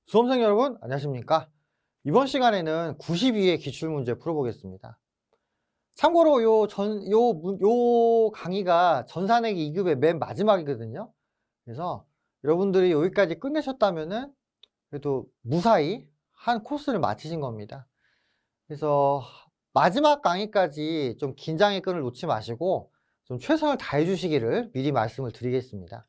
수험생 여러분 안녕하십니까? 이번 시간에는 92회 기출문제 풀어보겠습니다. 참고로 요 강의가 전산회계 2급의 맨 마지막이거든요. 그래서 여러분들이 여기까지 끝내셨다면은 그래도 무사히 한 코스를 마치신 겁니다. 그래서 마지막 강의까지 좀 긴장의 끈을 놓지 마시고 좀 최선을 다해 주시기를 미리 말씀을 드리겠습니다.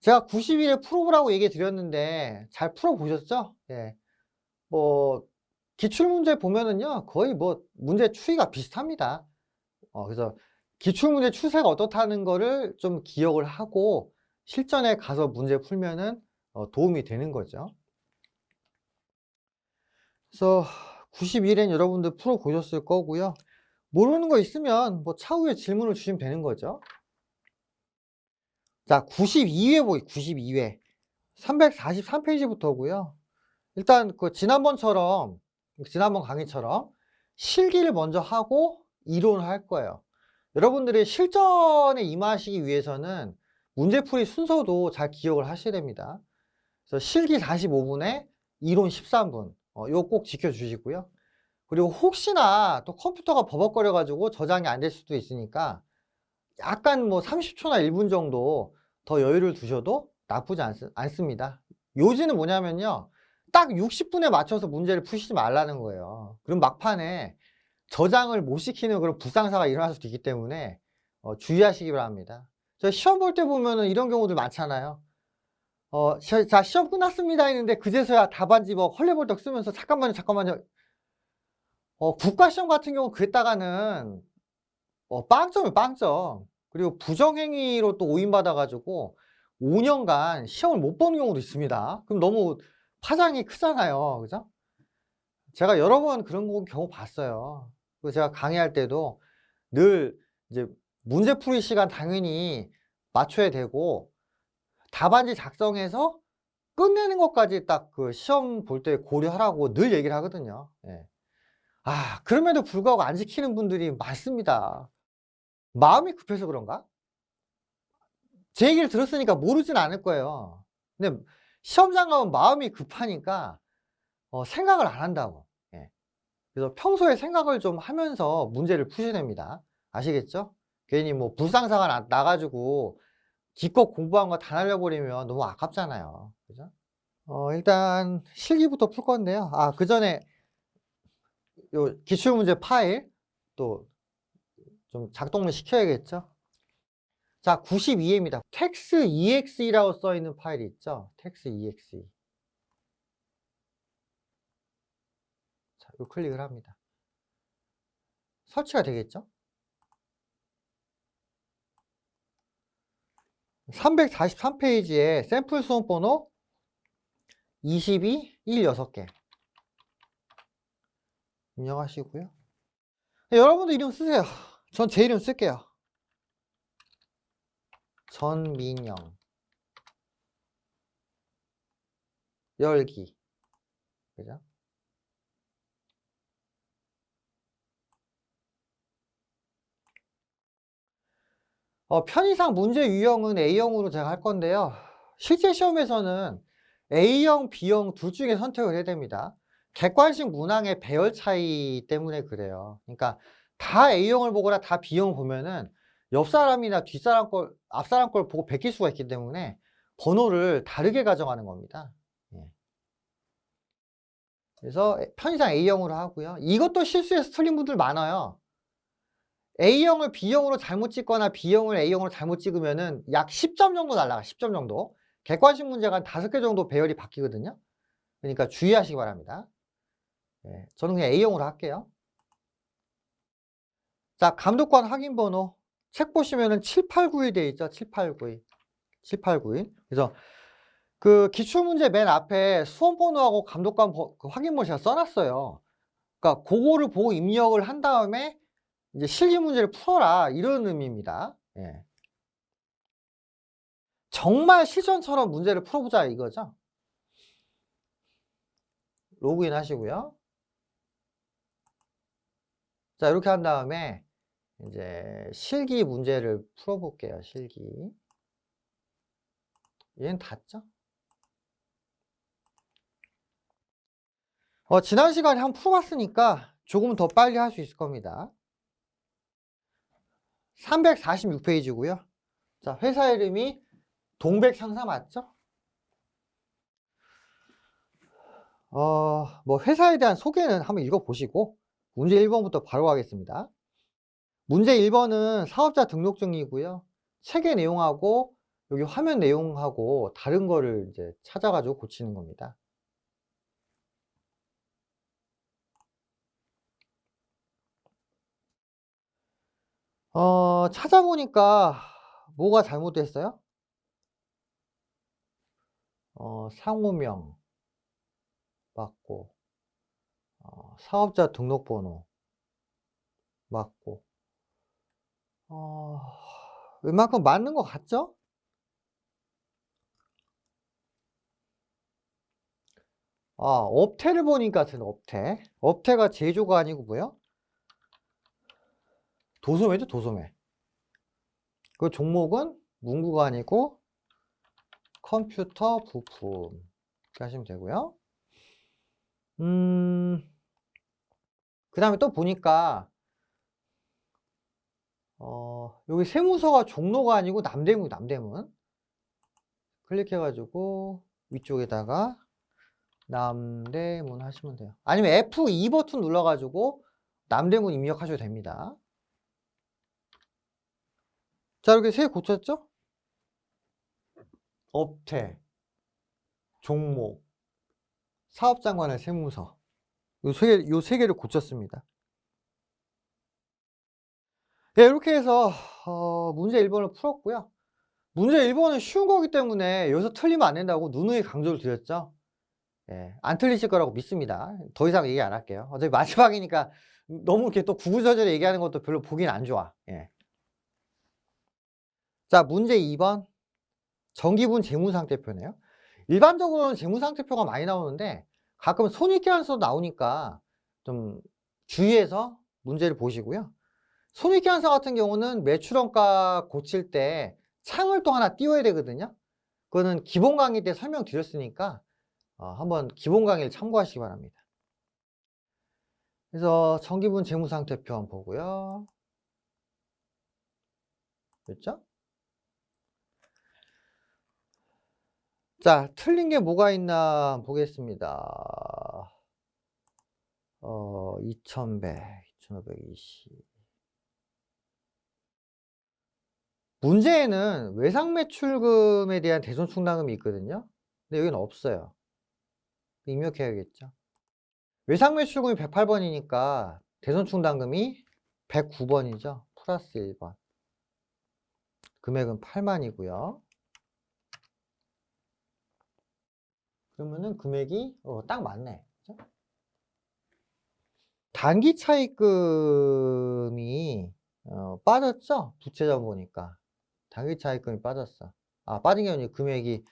제가 90일에 풀어보라고 얘기 드렸는데 잘 풀어보셨죠? 예. 기출문제 보면은요, 거의 문제 추이가 비슷합니다. 그래서 기출문제 추세가 어떻다는 거를 좀 기억을 하고 실전에 가서 문제 풀면은 도움이 되는 거죠. 그래서 90일엔 여러분들 풀어보셨을 거고요. 모르는 거 있으면 차후에 질문을 주시면 되는 거죠. 자, 92회 92회. 343페이지부터고요. 일단 지난번 강의처럼 실기를 먼저 하고 이론을 할 거예요. 여러분들이 실전에 임하시기 위해서는 문제풀이 순서도 잘 기억을 하셔야 됩니다. 그래서 실기 45분에 이론 13분. 이거 꼭 지켜주시고요. 그리고 혹시나 또 컴퓨터가 버벅거려 가지고 저장이 안 될 수도 있으니까 약간 30초나 1분 정도 더 여유를 두셔도 나쁘지 않습니다. 요지는 뭐냐면요, 딱 60분에 맞춰서 문제를 푸시지 말라는 거예요. 그럼 막판에 저장을 못 시키는 그런 불상사가 일어날 수도 있기 때문에 주의하시기 바랍니다. 저 시험 볼 때 보면은 이런 경우들 많잖아요. 자, 시험 끝났습니다 했는데 그제서야 답안지 헐레벌떡 쓰면서 잠깐만요. 국가시험 같은 경우 그랬다가는 빵점이에요, 빵점. 그리고 부정행위로 또 오인받아가지고 5년간 시험을 못 보는 경우도 있습니다. 그럼 너무 파장이 크잖아요. 그죠? 제가 여러 번 그런 경우 봤어요. 그리고 제가 강의할 때도 늘 이제 문제풀이 시간 당연히 맞춰야 되고 답안지 작성해서 끝내는 것까지 딱 시험 볼 때 고려하라고 늘 얘기를 하거든요. 예. 그럼에도 불구하고 안 지키는 분들이 많습니다. 마음이 급해서 그런가? 제 얘기를 들었으니까 모르진 않을 거예요. 근데 시험장 가면 마음이 급하니까 생각을 안 한다고. 예. 그래서 평소에 생각을 좀 하면서 문제를 푸셔야 됩니다. 아시겠죠? 괜히 불상사가 나가지고 기껏 공부한 거 다 날려버리면 너무 아깝잖아요. 그죠? 일단 실기부터 풀 건데요. 그 전에 요 기출문제 파일 또 좀 작동을 시켜야겠죠? 자, 92회입니다. texexe라고 써 있는 파일이 있죠? texexe. 자, 요 클릭을 합니다. 설치가 되겠죠? 343페이지에 샘플 수험 번호 22, 1, 6개 입력하시고요. 여러분도 이름 쓰세요. 전 제 이름 쓸게요. 전민영. 열기. 그죠? 편의상 문제 유형은 A형으로 제가 할 건데요. 실제 시험에서는 A형, B형 둘 중에 선택을 해야 됩니다. 객관식 문항의 배열 차이 때문에 그래요. 그러니까 다 A형을 보거나 다 B형을 보면은 옆 사람이나 앞 사람 걸 보고 베낄 수가 있기 때문에 번호를 다르게 가져가는 겁니다. 예. 그래서 편의상 A형으로 하고요. 이것도 실수해서 틀린 분들 많아요. A형을 B형으로 잘못 찍거나 B형을 A형으로 잘못 찍으면은 약 10점 정도 날라가. 10점 정도. 객관식 문제가 한 5개 정도 배열이 바뀌거든요. 그러니까 주의하시기 바랍니다. 예, 저는 그냥 A형으로 할게요. 자, 감독관 확인 번호. 책 보시면은 7891 돼 있죠. 7891. 7891. 그래서 기출문제 맨 앞에 수험 번호하고 감독관 확인 번호 제가 써놨어요. 그러니까 그거를 보고 입력을 한 다음에 이제 실기 문제를 풀어라, 이런 의미입니다. 예. 정말 실전처럼 문제를 풀어보자 이거죠. 로그인 하시고요. 자, 이렇게 한 다음에 이제 실기 문제를 풀어볼게요. 실기. 얘는 닫죠? 지난 시간에 한번 풀어봤으니까 조금 더 빨리 할 수 있을 겁니다. 346페이지고요. 자, 회사 이름이 동백상사 맞죠? 뭐 회사에 대한 소개는 한번 읽어보시고 문제 1번부터 바로 가겠습니다. 문제 1번은 사업자 등록증이고요. 책의 내용하고 여기 화면 내용하고 다른 거를 이제 찾아가지고 고치는 겁니다. 찾아보니까 뭐가 잘못됐어요? 상호명 맞고, 사업자 등록번호 맞고, 웬만큼 맞는 것 같죠? 업태를 보니까 업태. 업태가 제조가 아니고 뭐요? 도소매죠, 도소매. 그 종목은 문구가 아니고 컴퓨터 부품. 이렇게 하시면 되고요. 그 다음에 또 보니까, 여기 세무서가 종로가 아니고 남대문, 남대문. 클릭해가지고 위쪽에다가 남대문 하시면 돼요. 아니면 F2 버튼 눌러가지고 남대문 입력하셔도 됩니다. 자, 이렇게 세 개 고쳤죠? 업태, 종목, 사업장관의 세무서. 요 세 개를 고쳤습니다. 네, 이렇게 해서 문제 1번을 풀었고요. 문제 1번은 쉬운 거기 때문에 여기서 틀리면 안 된다고 누누이 강조를 드렸죠. 예, 안 틀리실 거라고 믿습니다. 더 이상 얘기 안 할게요. 어차피 마지막이니까 너무 이렇게 또 구구절절 얘기하는 것도 별로 보긴 안 좋아. 예. 자, 문제 2번. 정기분 재무상태표네요. 일반적으로는 재무상태표가 많이 나오는데 가끔 손익계산서 나오니까 좀 주의해서 문제를 보시고요. 손익계산서 같은 경우는 매출원가 고칠 때 창을 또 하나 띄워야 되거든요. 그거는 기본 강의 때 설명드렸으니까 한번 기본 강의를 참고하시기 바랍니다. 그래서 정기분 재무상태표 한번 보고요. 됐죠? 자, 틀린 게 뭐가 있나 보겠습니다. 2100, 2520. 문제에는 외상매출금에 대한 대손충당금이 있거든요. 근데 여기는 없어요. 입력해야겠죠. 외상매출금이 108번이니까 대손충당금이 109번이죠. 플러스 1번. 금액은 8만이고요. 그러면은 금액이 딱 맞네. 그죠? 단기 차입금이 빠졌죠? 부채점 보니까. 단기 차입금이 빠졌어. 빠진 게 아니고 금액이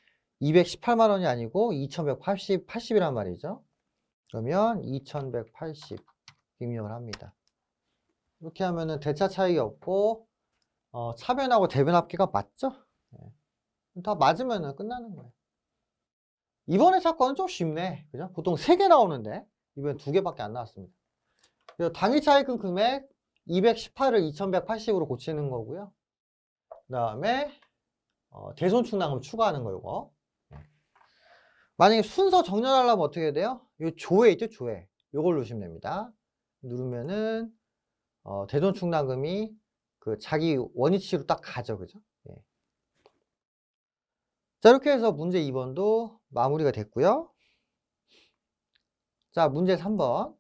218만 원이 아니고 2180이란 말이죠. 그러면 2180 입력을 합니다. 이렇게 하면은 대차 차익이 없고 차변하고 대변 합계가 맞죠? 네. 다 맞으면은 끝나는 거예요. 이번에 사건은 좀 쉽네. 그죠? 보통 3개 나오는데 이번엔 2개밖에 안 나왔습니다. 그래서 당일 차익금 금액 218을 2180으로 고치는 거고요. 그 다음에 대손충당금 추가하는 거 이거. 만약에 순서 정렬하려면 어떻게 돼요? 이 조회 있죠? 조회. 요걸 누르시면 됩니다. 누르면은 대손충당금이 그 자기 원위치로 딱 가죠. 그죠? 예. 자, 이렇게 해서 문제 2번도 마무리가 됐고요. 자, 문제 3번.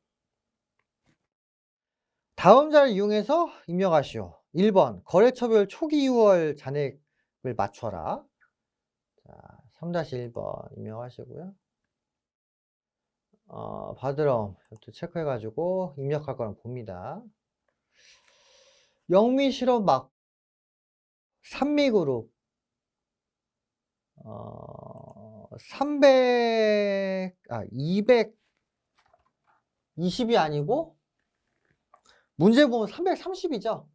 다음 자를 이용해서 입력하시오. 1번 거래처별 초기 6월 잔액을 맞춰라. 자, 3-1번 입력하시고요. 받으러 체크해가지고 입력할 거랑 봅니다. 영미 실업 막 산미그룹 220이 아니고 문제 보면 330이죠.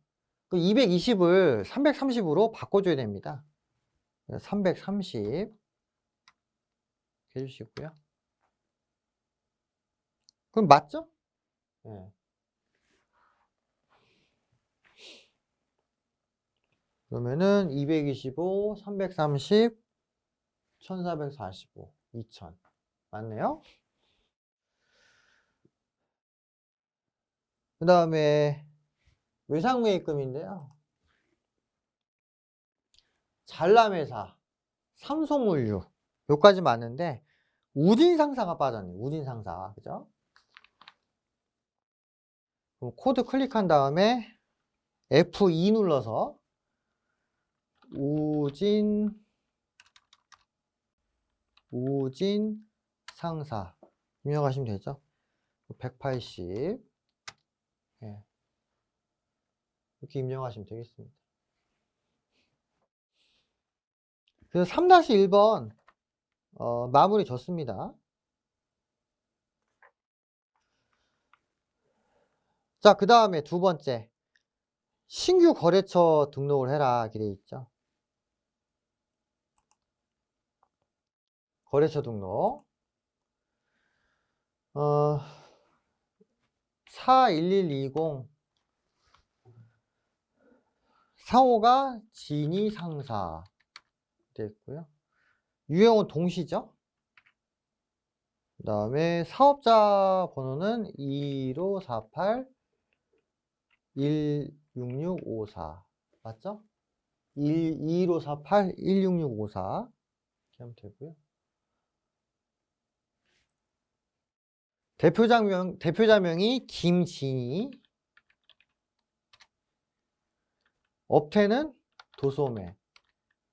그 220을 330으로 바꿔줘야 됩니다. 330 해주시고요. 그럼 맞죠? 네. 그러면은 225, 330, 1445, 2000 맞네요. 그 다음에 외상매입금인데요. 잘남회사, 삼성물류 요까지 맞는데 우진상사가 빠졌네요. 우진상사 그죠? 그럼 코드 클릭한 다음에 F2 눌러서 우진상사 입력하시면 되죠. 180 예. 이렇게 입력하시면 되겠습니다. 그래서 3-1번 마무리 졌습니다. 자, 그 다음에 두 번째 신규 거래처 등록을 해라 이렇게 돼 있죠. 거래처 등록 41120 상호가 진이상사 되어 있고요. 유형은 동시죠. 그 다음에 사업자 번호는 1548 16654 맞죠? 1548 16654 이렇게 하면 되고요. 대표자명이 김진희, 업태는 도소매,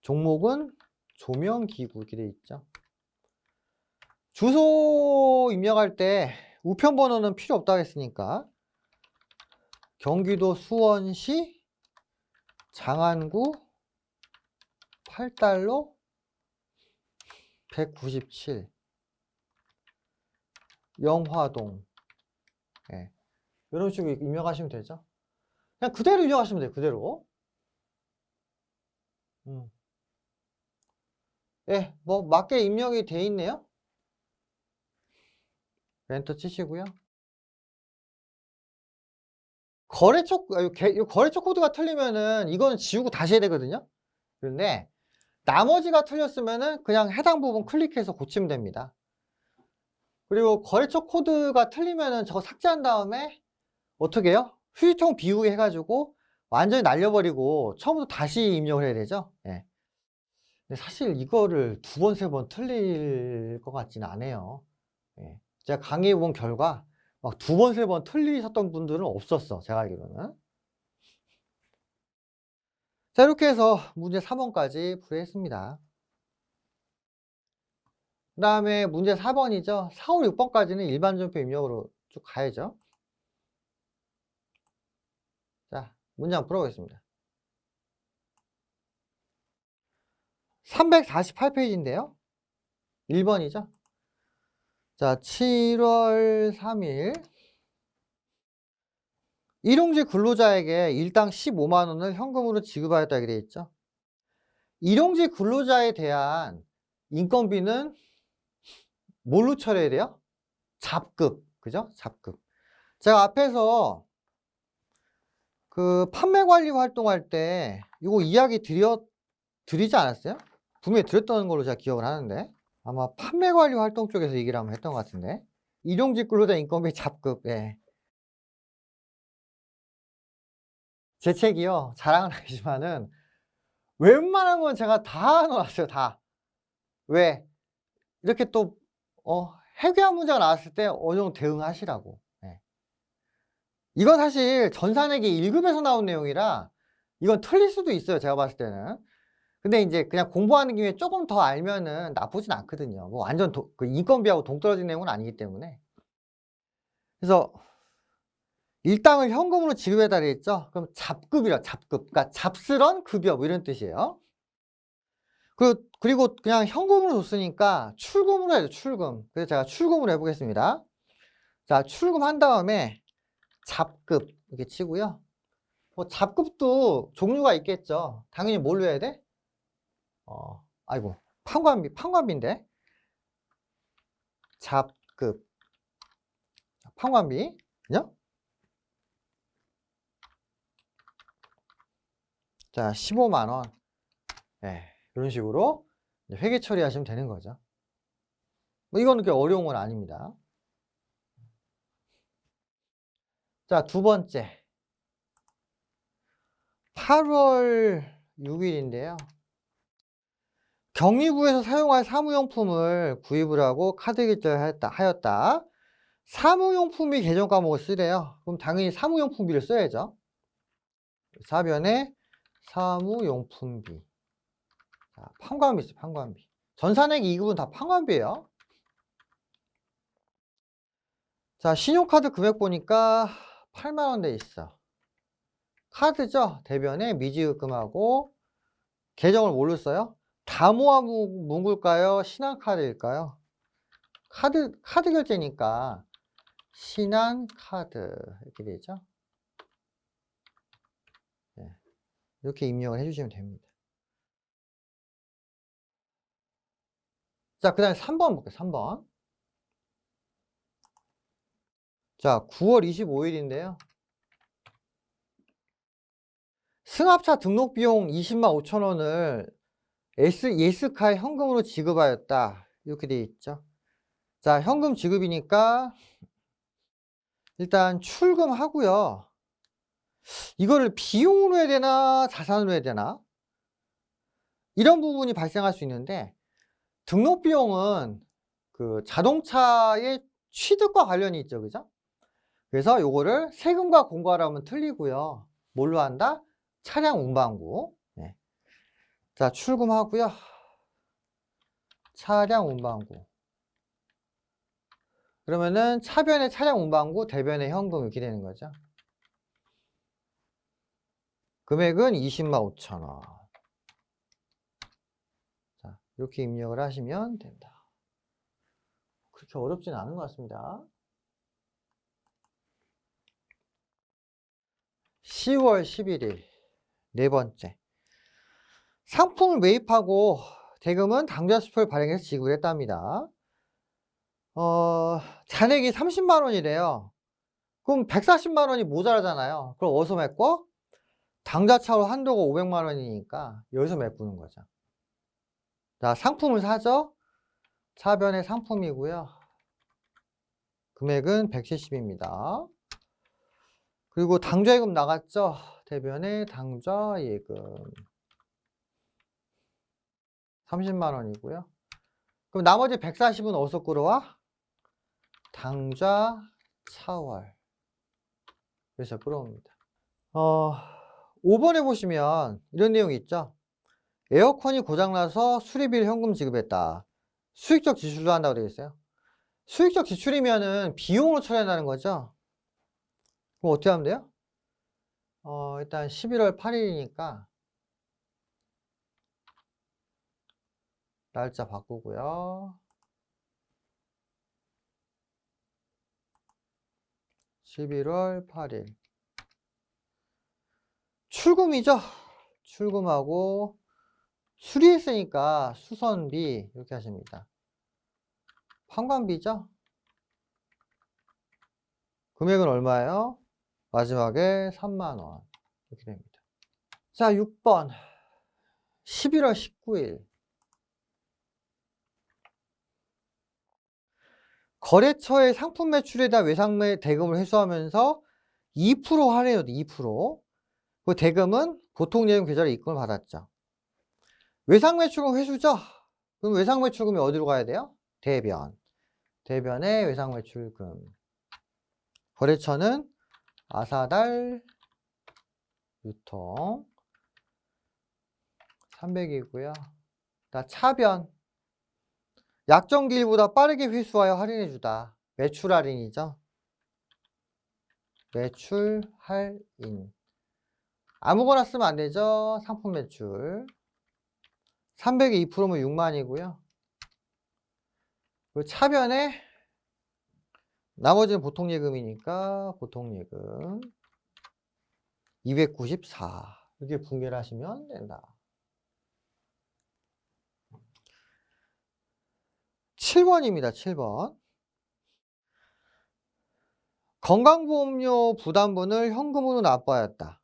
종목은 조명기구 이렇게 되어 있죠. 주소 입력할 때 우편번호는 필요 없다고 했으니까 경기도 수원시 장안구 8달러 197 영화동 예. 이런 식으로 입력하시면 되죠. 그냥 그대로 입력하시면 돼요. 그대로 예, 뭐 맞게 입력이 돼 있네요. 엔터 치시고요. 거래처 코드가 틀리면은 이거는 지우고 다시 해야 되거든요. 그런데 나머지가 틀렸으면은 그냥 해당 부분 클릭해서 고치면 됩니다. 그리고 거래처 코드가 틀리면은 저거 삭제한 다음에 어떻게 해요? 휴지통 비우기 해가지고 완전히 날려버리고 처음부터 다시 입력을 해야 되죠. 예. 근데 사실 이거를 2번, 3번 틀릴 것 같지는 않아요. 예. 제가 강의해 본 결과 막 2번, 3번 틀리셨던 분들은 없었어. 제가 알기로는. 자, 이렇게 해서 문제 3번까지 풀이했습니다. 그 다음에 문제 4번이죠. 4, 5, 6번까지는 일반 전표 입력으로 쭉 가야죠. 자, 문장 풀어보겠습니다. 348페이지인데요. 1번이죠. 자, 7월 3일 일용직 근로자에게 일당 15만 원을 현금으로 지급하였다고 되어 있죠. 일용직 근로자에 대한 인건비는 뭘로 처리해야 돼요? 잡급, 그죠? 잡급. 제가 앞에서 그 판매 관리 활동할 때 이거 이야기 드리지 않았어요? 분명히 드렸던 걸로 제가 기억을 하는데 아마 판매 관리 활동 쪽에서 얘기를 한번 했던 것 같은데 일용직 근로자 인건비 잡급. 예. 제 책이요. 자랑은 아니지만은 웬만한 건 제가 다 넣어놨어요. 다. 왜? 이렇게 또 해괴한 문제가 나왔을 때 어느 정도 대응하시라고. 예. 이건 사실 전산회계 1급에서 나온 내용이라 이건 틀릴 수도 있어요. 제가 봤을 때는. 근데 이제 그냥 공부하는 김에 조금 더 알면은 나쁘진 않거든요. 뭐 완전 그 인건비하고 동떨어진 내용은 아니기 때문에. 그래서 일당을 현금으로 지급해달라 했죠. 그럼 잡급이라 잡급. 그러니까 잡스런 급여 뭐 이런 뜻이에요. 그리고 그리고 그냥 현금으로 줬으니까 출금으로 해야죠, 출금. 그래서 제가 출금으로 해보겠습니다. 자, 출금한 다음에 잡급 이렇게 치고요. 뭐 잡급도 종류가 있겠죠. 당연히 뭘로 해야 돼? 아이고, 판관비인데. 잡급. 판관비. 그죠? 자, 15만 원. 네, 이런 식으로 회계 처리하시면 되는 거죠. 뭐 이거는 그렇게 어려운 건 아닙니다. 자, 두 번째. 8월 6일인데요. 격리부에서 사용할 사무용품을 구입을 하고 카드 결제를 하였다. 사무용품비 계정 과목을 쓰래요. 그럼 당연히 사무용품비를 써야죠. 사변에 사무용품비. 자, 판관비 있어요, 판관비. 전산액 2급은 다 판관비예요. 자, 신용카드 금액 보니까 8만 원 돼 있어. 카드죠? 대변에 미지급금하고 계정을 뭘로 써요? 다 모아 문구일까요? 신한카드일까요? 카드 결제니까 신한카드 이렇게 되죠. 네. 이렇게 입력을 해주시면 됩니다. 자, 그 다음에 3번 볼게요. 3번. 자, 9월 25일인데요. 승합차 등록 비용 20만 5천 원을 예스카에 현금으로 지급하였다. 이렇게 되어 있죠. 자, 현금 지급이니까 일단 출금하고요. 이거를 비용으로 해야 되나 자산으로 해야 되나? 이런 부분이 발생할 수 있는데 등록 비용은 그 자동차의 취득과 관련이 있죠. 그죠? 그래서 요거를 세금과 공과를 하면 틀리고요. 뭘로 한다? 차량 운반구. 네. 자, 출금하고요. 차량 운반구. 그러면은 차변에 차량 운반구, 대변에 현금 이렇게 되는 거죠. 금액은 20만 5천 원. 자, 이렇게 입력을 하시면 된다. 그렇게 어렵지는 않은 것 같습니다. 10월 11일 네 번째. 상품을 매입하고 대금은 당좌수표를 발행해서 지급했답니다. 잔액이 30만 원이래요. 그럼 140만 원이 모자라잖아요. 그럼 어디서 메꿔? 당좌차로 한도가 500만 원이니까 여기서 메꾸는 거죠. 자, 상품을 사죠. 차변의 상품이고요. 금액은 170입니다. 그리고 당좌예금 나갔죠. 대변의 당좌예금 30만 원이고요. 그럼 나머지 140은 어디서 끌어와? 당좌 차월. 그래서 끌어옵니다. 5번에 보시면 이런 내용이 있죠. 에어컨이 고장나서 수리비를 현금 지급했다. 수익적 지출도 한다고 되어 있어요. 수익적 지출이면은 비용으로 처리한다는 거죠. 그럼 어떻게 하면 돼요? 일단 11월 8일이니까 날짜 바꾸고요. 11월 8일. 출금이죠. 출금하고 수리했으니까 수선비 이렇게 하십니다. 판관비죠. 금액은 얼마예요? 마지막에 3만 원 이렇게 됩니다. 자, 6번 11월 19일 거래처의 상품 매출에 대한 외상매 대금을 회수하면서 2% 할인해도 2%. 그 대금은 보통 예금 계좌로 입금을 받았죠. 외상매출금 회수죠. 그럼 외상매출금이 어디로 가야 돼요? 대변. 대변의 외상매출금. 거래처는 아사달 유통 300이고요. 차변. 약정기일보다 빠르게 회수하여 할인해주다. 매출 할인이죠. 매출 할인. 아무거나 쓰면 안 되죠. 상품 매출. 300에 2%면 6만이고요. 그 차변에 나머지는 보통예금이니까 보통예금 294 이렇게 분배를 하시면 된다. 7번입니다. 7번. 건강보험료 부담분을 현금으로 납부하였다.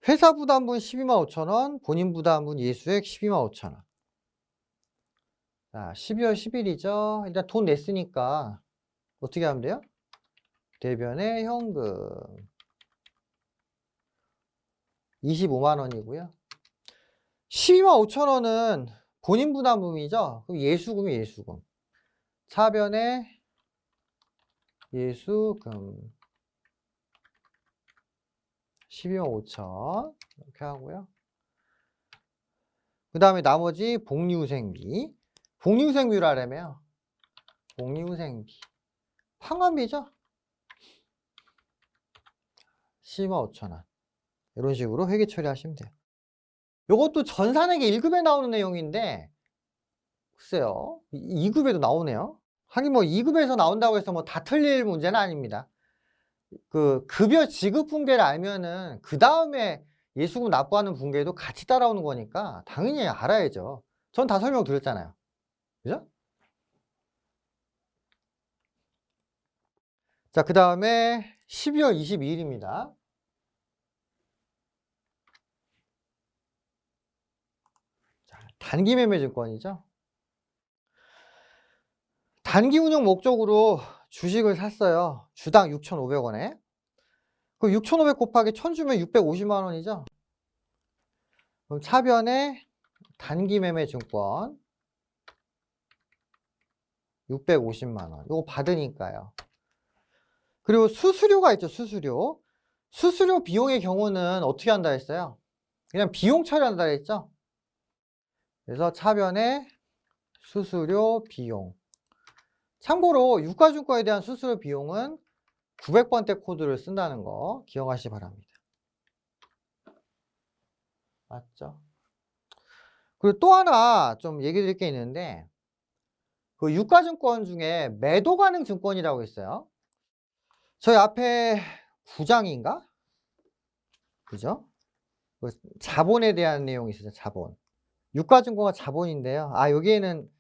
회사 부담분 12만 5천 원, 본인 부담분 예수액 12만 5천 원. 자, 12월 10일이죠. 일단 돈 냈으니까 어떻게 하면 돼요? 대변에 현금 25만 원이고요. 12만 5천 원은 본인 부담금이죠. 그럼 예수금이 예수금. 차변에 예수금 12만 5천 이렇게 하고요. 그 다음에 나머지 복리후생비. 복리후생비를 하려면 복리후생비 판관비죠. 12만 5천 원. 이런 식으로 회계 처리하시면 돼요. 이것도 전산액의 1급에 나오는 내용인데 글쎄요. 2급에도 나오네요. 하긴 뭐 2급에서 나온다고 해서 뭐 다 틀릴 문제는 아닙니다. 그 급여 지급 분계를 알면은 그 다음에 예수금 납부하는 분계도 같이 따라오는 거니까 당연히 알아야죠. 전 다 설명드렸잖아요. 그죠? 자, 그 다음에 12월 22일입니다. 단기매매증권이죠. 단기 운용 목적으로 주식을 샀어요. 주당 6,500원에. 그 6,500 곱하기 1,000 주면 650만 원이죠. 그럼 차변에 단기매매증권 650만 원. 이거 받으니까요. 그리고 수수료가 있죠. 수수료. 수수료 비용의 경우는 어떻게 한다 했어요? 그냥 비용 처리한다 했죠. 그래서 차변에 수수료 비용. 참고로 유가증권에 대한 수수료 비용은 900번대 코드를 쓴다는 거 기억하시기 바랍니다. 맞죠? 그리고 또 하나 좀 얘기 드릴 게 있는데 그 유가증권 중에 매도 가능 증권이라고 있어요. 저희 앞에 9장인가? 그죠? 그 자본에 대한 내용이 있어요. 자본. 유가증권과 자본인데요. 아, 여기에는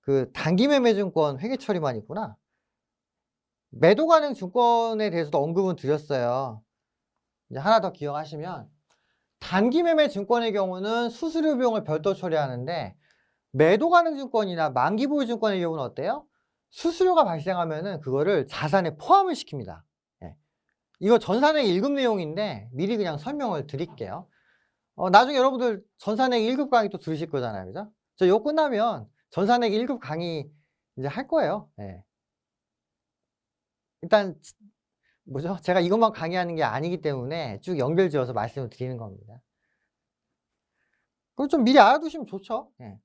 그 단기매매증권 회계처리만 있구나. 매도 가능 증권에 대해서도 언급은 드렸어요. 이제 하나 더 기억하시면 단기매매증권의 경우는 수수료 비용을 별도 처리하는데 매도 가능 증권이나 만기 보유 증권의 경우는 어때요? 수수료가 발생하면은 그거를 자산에 포함을 시킵니다. 예. 이거 전산액 1급 내용인데 미리 그냥 설명을 드릴게요. 나중에 여러분들 전산액 1급 강의 또 들으실 거잖아요. 그죠? 저 이거 끝나면 전산액 1급 강의 이제 할 거예요. 예. 일단 뭐죠? 제가 이것만 강의하는 게 아니기 때문에 쭉 연결 지어서 말씀을 드리는 겁니다. 그걸 좀 미리 알아두시면 좋죠. 예.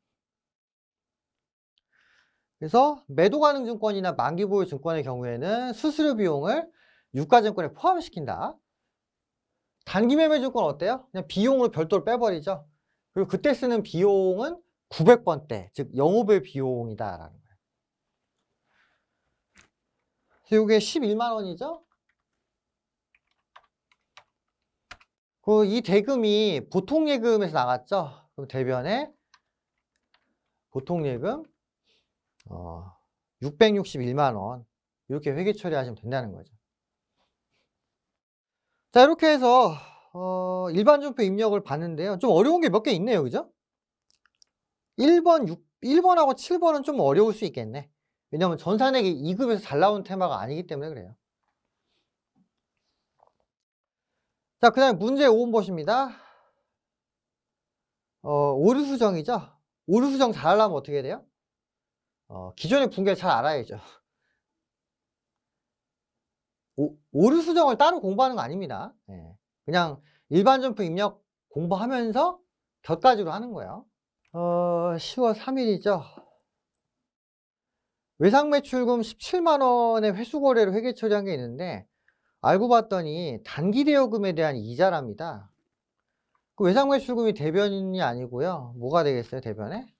그래서 매도 가능 증권이나 만기 보유 증권의 경우에는 수수료 비용을 유가증권에 포함시킨다. 단기 매매 증권 어때요? 그냥 비용으로 별도로 빼버리죠. 그리고 그때 쓰는 비용은 900번대, 즉 영업의 비용이다라는 거예요. 그래서 이게 11만 원이죠. 이 대금이 보통예금에서 나갔죠. 그럼 대변에 보통예금 661만 원 이렇게 회계 처리하시면 된다는 거죠. 자, 이렇게 해서 일반 준표 입력을 봤는데요. 좀 어려운 게 몇 개 있네요. 그죠? 1번하고 7번은 좀 어려울 수 있겠네. 왜냐면 전산액이 2급에서 잘 나오는 테마가 아니기 때문에 그래요. 자, 그 다음에 문제 5번 보십니다. 오류수정이죠. 오류수정 잘 하려면 어떻게 돼요? 기존의 분계를 잘 알아야죠. 오류수정을 따로 공부하는 거 아닙니다. 네. 그냥 일반 점프 입력 공부하면서 곁가지로 하는 거예요. 10월 3일이죠. 외상매출금 17만 원의 회수거래를 회계 처리한 게 있는데 알고 봤더니 단기대여금에 대한 이자랍니다. 그 외상매출금이 대변이 아니고요. 뭐가 되겠어요, 대변에?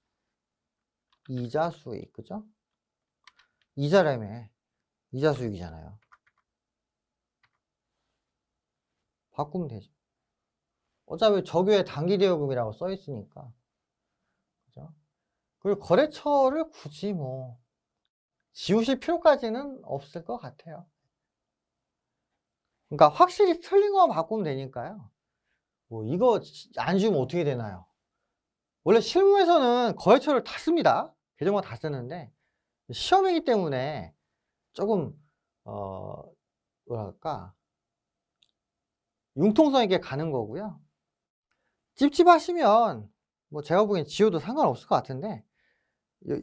이자 수익, 그죠? 이자라며. 이자 수익이잖아요. 바꾸면 되죠. 어차피 적유의 단기대여금이라고 써 있으니까. 그죠? 그리고 거래처를 굳이 뭐 지우실 필요까지는 없을 것 같아요. 그러니까 확실히 틀린 것만 바꾸면 되니까요. 뭐 이거 안 지우면 어떻게 되나요? 원래 실무에서는 거래처를 다 씁니다. 계정만 다 쓰는데 시험이기 때문에 조금 뭐랄까 융통성 있게 가는 거고요. 찝찝하시면 뭐 제가 보기엔 지워도 상관없을 것 같은데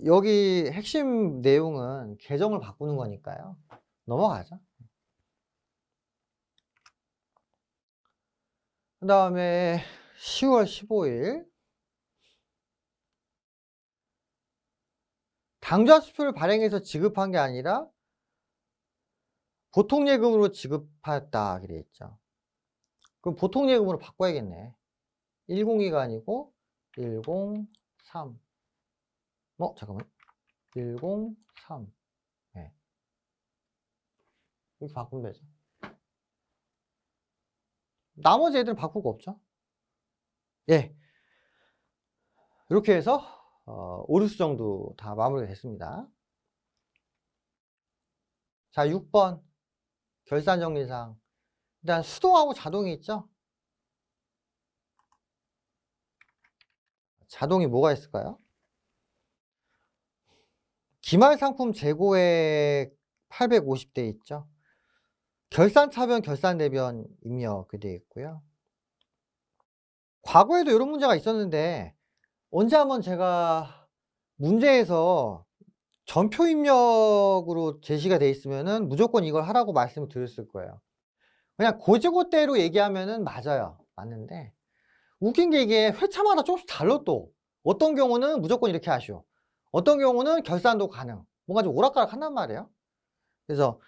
여기 핵심 내용은 계정을 바꾸는 거니까요. 넘어가죠. 그 다음에 10월 15일 당좌수표를 발행해서 지급한 게 아니라 보통예금으로 지급하였다 이렇게 돼 있죠. 그럼 보통예금으로 바꿔야겠네. 102가 아니고 103. 잠깐만. 103. 네. 이렇게 바꾸면 되죠. 나머지 애들은 바꿀 거 없죠. 예. 이렇게 해서 오류수 정도 다 마무리가 됐습니다. 자, 6번 결산정리사항. 일단 수동하고 자동이 있죠. 자동이 뭐가 있을까요? 기말상품 재고액 850대 있죠. 결산차변, 결산대변 입력 되어 있고요. 과거에도 이런 문제가 있었는데 언제 한번 제가 문제에서 전표 입력으로 제시가 돼 있으면은 무조건 이걸 하라고 말씀을 드렸을 거예요. 그냥 고지고대로 얘기하면은 맞아요. 맞는데 웃긴 게 이게 회차마다 조금씩 달라 또. 어떤 경우는 무조건 이렇게 하시오. 어떤 경우는 결산도 가능. 뭔가 좀 오락가락 한단 말이에요. 그래서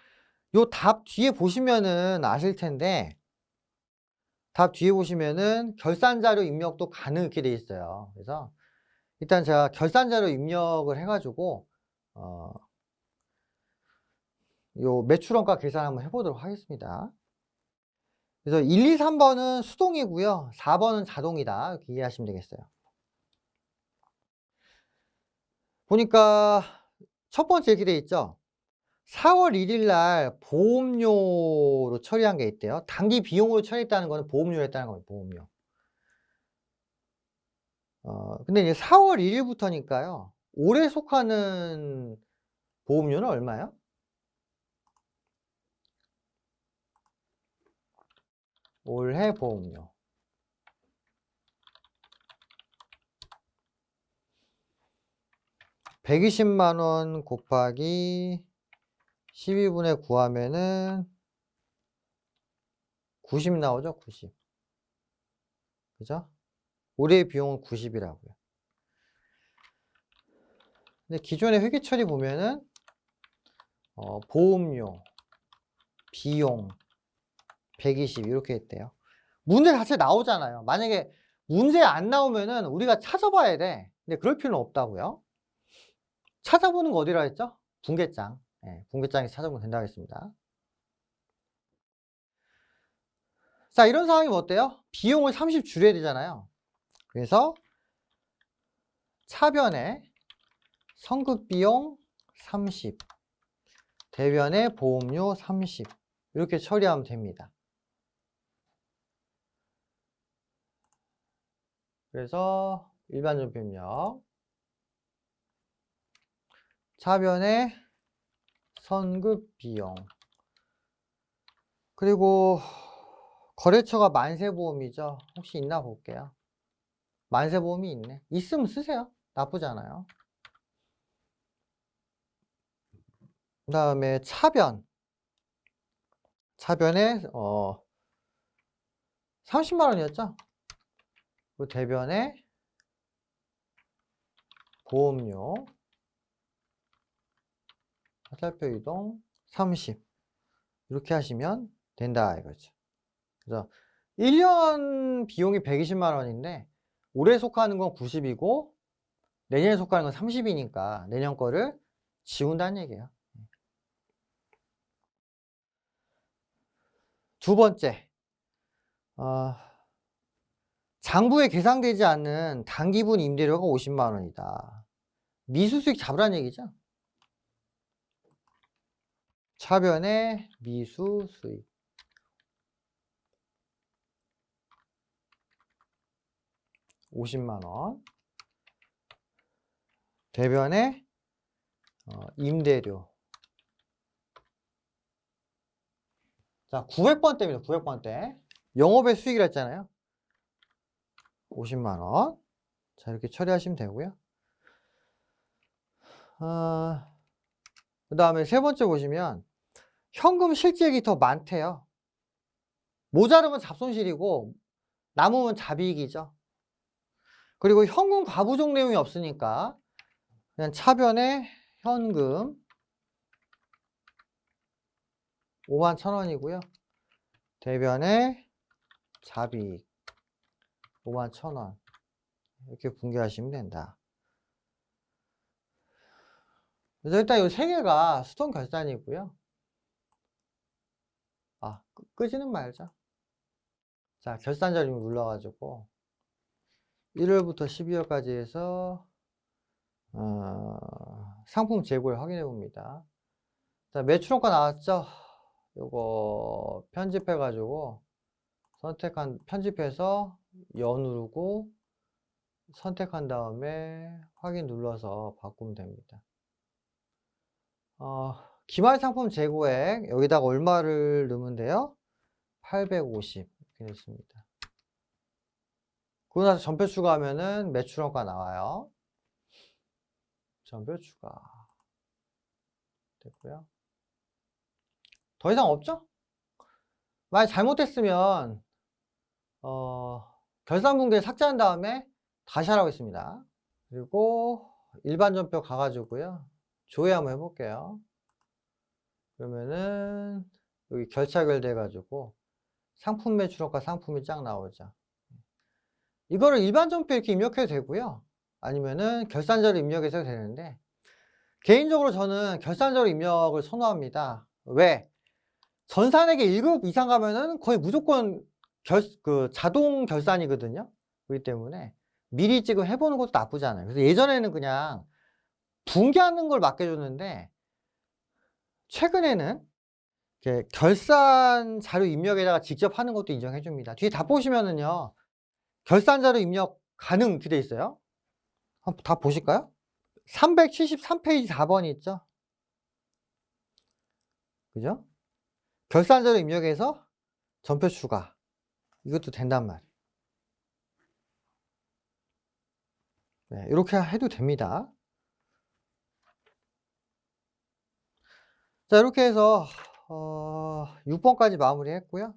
요 답 뒤에 보시면은 아실 텐데 답 뒤에 보시면은 결산자료 입력도 가능 이렇게 돼 있어요. 그래서 일단 제가 결산자료 입력을 해가지고 요 매출원가 계산 한번 해보도록 하겠습니다. 그래서 1, 2, 3번은 수동이고요. 4번은 자동이다. 이렇게 이해하시면 되겠어요. 보니까 첫 번째 이렇게 돼 있죠. 4월 1일 날 보험료로 처리한 게 있대요. 단기 비용으로 처리했다는 거는 보험료를 했다는 겁니다. 보험료. 근데 이제 4월 1일부터니까요. 올해 속하는 보험료는 얼마예요? 올해 보험료. 120만 원 곱하기 12분의 9 하면은 90 나오죠? 90. 그죠? 올해의 비용은 90이라고요. 근데 기존의 회계 처리 보면은 보험료, 비용 120 이렇게 했대요. 문제 자체 나오잖아요. 만약에 문제 안 나오면은 우리가 찾아봐야 돼. 근데 그럴 필요는 없다고요. 찾아보는 거 어디라 했죠? 분계장. 네, 분계장에서 찾아보면 된다고 했습니다. 자, 이런 상황이면 어때요? 비용을 30 줄여야 되잖아요. 그래서 차변에 선급비용 30, 대변에 보험료 30 이렇게 처리하면 됩니다. 그래서 일반 전표입력 차변에 선급비용 그리고 거래처가 만세보험이죠. 혹시 있나 볼게요. 만세보험이 있네. 있으면 쓰세요. 나쁘지 않아요. 그 다음에 차변에 30만 원이었죠. 그 대변에 보험료 화살표 이동 30 이렇게 하시면 된다 이거죠. 그래서 1년 비용이 120만 원인데 올해 속하는 건 90이고 내년에 속하는 건 30이니까 내년 거를 지운다는 얘기예요. 두 번째, 장부에 계상되지 않는 단기분 임대료가 50만 원이다. 미수수익 잡으라는 얘기죠. 차변의 미수수익. $50만. 대변의 임대료. 자, 900번대입니다. 900번대. 영업의 수익이라 했잖아요. 50만 원. 자, 이렇게 처리하시면 되고요. 그 다음에 세 번째 보시면 현금 실제액이 더 많대요. 모자르면 잡손실이고 남으면 잡이익이죠. 그리고 현금 과부족 내용이 없으니까 그냥 차변에 현금 51,000원이고요. 대변에 잡이익 51,000원. 이렇게 분개하시면 된다. 그래서 일단 이 세 개가 수동 결산이고요. 끄지는 말자. 자, 결산 자료 눌러가지고 1월부터 12월까지 해서 상품 재고를 확인해 봅니다. 자, 매출원가 나왔죠? 요거 편집해 가지고 편집해서 여 누르고 선택한 다음에 확인 눌러서 바꾸면 됩니다. 기말 상품 재고액 여기다가 얼마를 넣으면 돼요? 850 이렇게 됐습니다. 그러고 나서 전표 추가하면은 매출원가 나와요. 전표 추가 됐고요. 더 이상 없죠? 만약 잘못됐으면 결산분기에 삭제한 다음에 다시 하라고 했습니다. 그리고 일반 전표 가가지고요. 조회 한번 해볼게요. 그러면은 여기 결차결 해가지고 상품 매출원가 상품이 쫙 나오죠. 이거를 일반 전표 이렇게 입력해도 되고요. 아니면은 결산자료 입력해서 해도 되는데 개인적으로 저는 결산자료 입력을 선호합니다. 왜? 전산액의 1급 이상 가면은 거의 무조건 자동 결산이거든요. 그렇기 때문에 미리 지금 해보는 것도 나쁘지 않아요. 그래서 예전에는 그냥 분기하는 걸 맡겨줬는데 최근에는 이렇게 결산 자료 입력에다가 직접 하는 것도 인정해 줍니다. 뒤에 다 보시면은요. 결산 자료 입력 가능 이렇게 돼 있어요. 한번 다 보실까요? 373페이지 4번이 있죠. 그죠? 결산 자료 입력해서 전표 추가. 이것도 된단 말이에요. 네, 이렇게 해도 됩니다. 자, 이렇게 해서 6번까지 마무리 했고요.